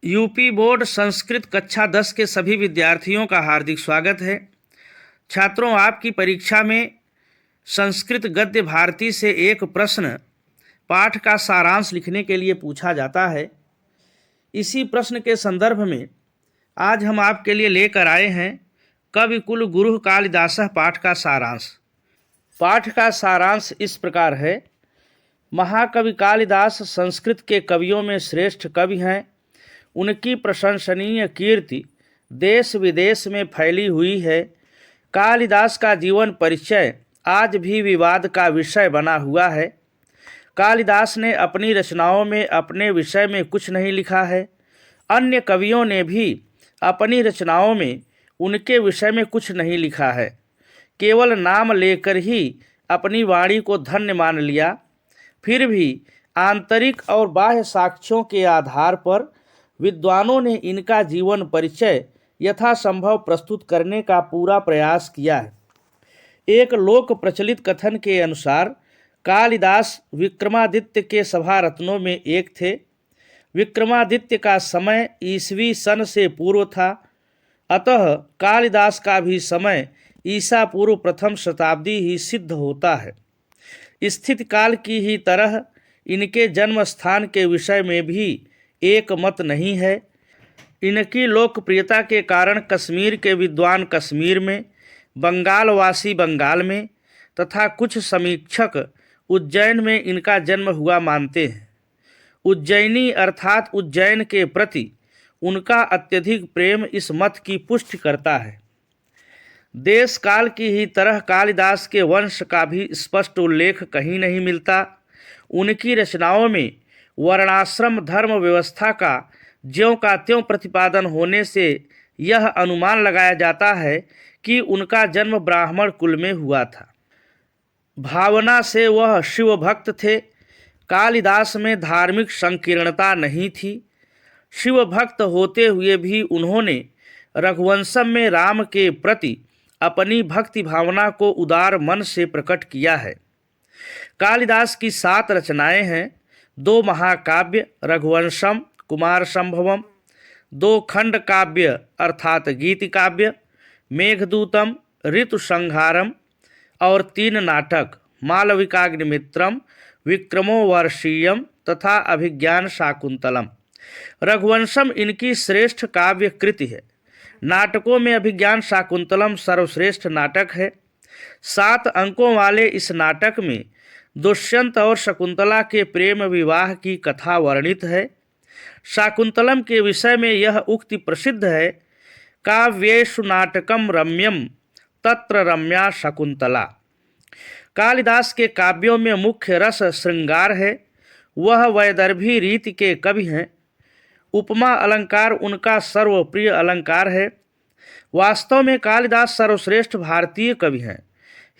UP board Sanskrit कक्षा 10 के सभी विद्यार्थियों का हार्दिक स्वागत है। छात्रों, आपकी परीक्षा में संस्कृत गद्य भारती से एक प्रश्न पाठ का सारांश लिखने के लिए पूछा जाता है। इसी प्रश्न के संदर्भ में आज हम आपके लिए लेकर आए हैं कवि कुल गुरु कालिदासः पाठ का सारांश। पाठ का सारांश इस प्रकार है। महाकवि कालिदास संस्कृत के कवियों में श्रेष्ठ कवि हैं। उनकी प्रशंसनीय कीर्ति देश विदेश में फैली हुई है। कालिदास का जीवन परिचय आज भी विवाद का विषय बना हुआ है। कालिदास ने अपनी रचनाओं में अपने विषय में कुछ नहीं लिखा है। अन्य कवियों ने भी अपनी रचनाओं में उनके विषय में कुछ नहीं लिखा है। केवल नाम लेकर ही अपनी वाणी को धन्य मान लिया। फिर भी आंतरिक और बाह्य साक्ष्यों के आधार पर विद्वानों ने इनका जीवन परिचय यथासंभव प्रस्तुत करने का पूरा प्रयास किया है। एक लोक प्रचलित कथन के अनुसार कालिदास विक्रमादित्य के सभा रत्नों में एक थे। विक्रमादित्य का समय ईसवी सन से पूर्व था, अतः कालिदास का भी समय ईसा पूर्व प्रथम शताब्दी ही सिद्ध होता है। स्थिति काल की ही तरह इनके जन्म स्थान के विषय में भी एक मत नहीं है। इनकी लोकप्रियता के कारण कश्मीर के विद्वान कश्मीर में, बंगालवासी बंगाल में तथा कुछ समीक्षक उज्जैन में इनका जन्म हुआ मानते हैं। उज्जैनी अर्थात उज्जैन के प्रति उनका अत्यधिक प्रेम इस मत की पुष्टि करता है। देश काल की ही तरह कालिदास के वंश का भी स्पष्ट उल्लेख कहीं नहीं मिलता। उनकी रचनाओं में वर्णाश्रम धर्म व्यवस्था का ज्यों का त्यों प्रतिपादन होने से यह अनुमान लगाया जाता है कि उनका जन्म ब्राह्मण कुल में हुआ था। भावना से वह शिव भक्त थे। कालिदास में धार्मिक संकीर्णता नहीं थी। शिव भक्त होते हुए भी उन्होंने रघुवंशम में राम के प्रति अपनी भक्ति भावना को उदार मन से प्रकट किया है। कालिदास की 7 रचनाएं हैं। 2 महाकाव्य रघुवंशम कुमार संभवम, 2 खंड काव्य अर्थात गीति काव्य मेघदूतम ऋतुसंहारम और 3 नाटक मालविकाग्निमित्रम विक्रमो वर्षीयम तथा अभिज्ञान शाकुंतलम। रघुवंशम इनकी श्रेष्ठ काव्य कृति है। नाटकों में अभिज्ञान शाकुंतलम सर्वश्रेष्ठ नाटक है। 7 अंकों वाले इस नाटक में दुष्यंत और शकुंतला के प्रेम विवाह की कथा वर्णित है। शाकुंतलम के विषय में यह उक्ति प्रसिद्ध है, काव्येषु नाटकम रम्यम तत्र रम्या शकुंतला। कालिदास के काव्यों में मुख्य रस श्रृंगार है। वह वैदर्भी रीति के कवि हैं। उपमा अलंकार उनका सर्वप्रिय अलंकार है। वास्तव में कालिदास सर्वश्रेष्ठ भारतीय कवि हैं।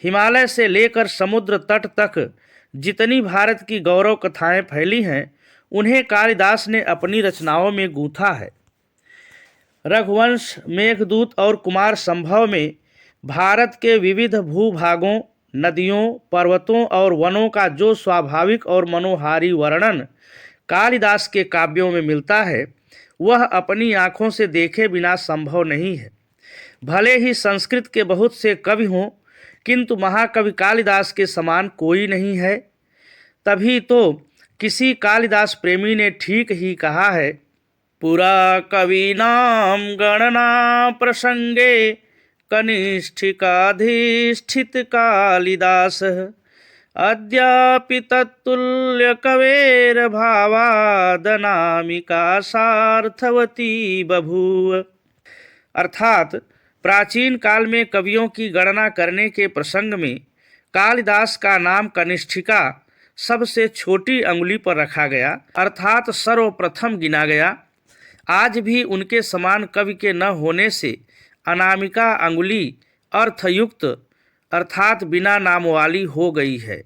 हिमालय से लेकर समुद्र तट तक जितनी भारत की गौरव कथाएं फैली हैं, उन्हें कालिदास ने अपनी रचनाओं में गूंथा है। रघुवंश, मेघदूत और कुमार संभव में भारत के विविध भूभागों, नदियों, पर्वतों और वनों का जो स्वाभाविक और मनोहारी वर्णन कालिदास के काव्यों में मिलता है, वह अपनी आँखों से देखे बिना संभव नहीं है। भले ही संस्कृत के बहुत से कवि हों, किंतु महाकवि कालिदास के समान कोई नहीं है। तभी तो किसी कालिदास प्रेमी ने ठीक ही कहा है, पुरा कवीनां गणना प्रसंगे कनिष्ठिकाधिष्ठित कालिदासः अद्यापि तत्तुल्य कवेर भावादनामिका सार्थवती बभूव। अर्थात प्राचीन काल में कवियों की गणना करने के प्रसंग में कालिदास का नाम कनिष्ठिका सबसे छोटी अंगुली पर रखा गया, अर्थात सर्वप्रथम गिना गया। आज भी उनके समान कवि के न होने से अनामिका अंगुली अर्थयुक्त अर्थात बिना नाम वाली हो गई है।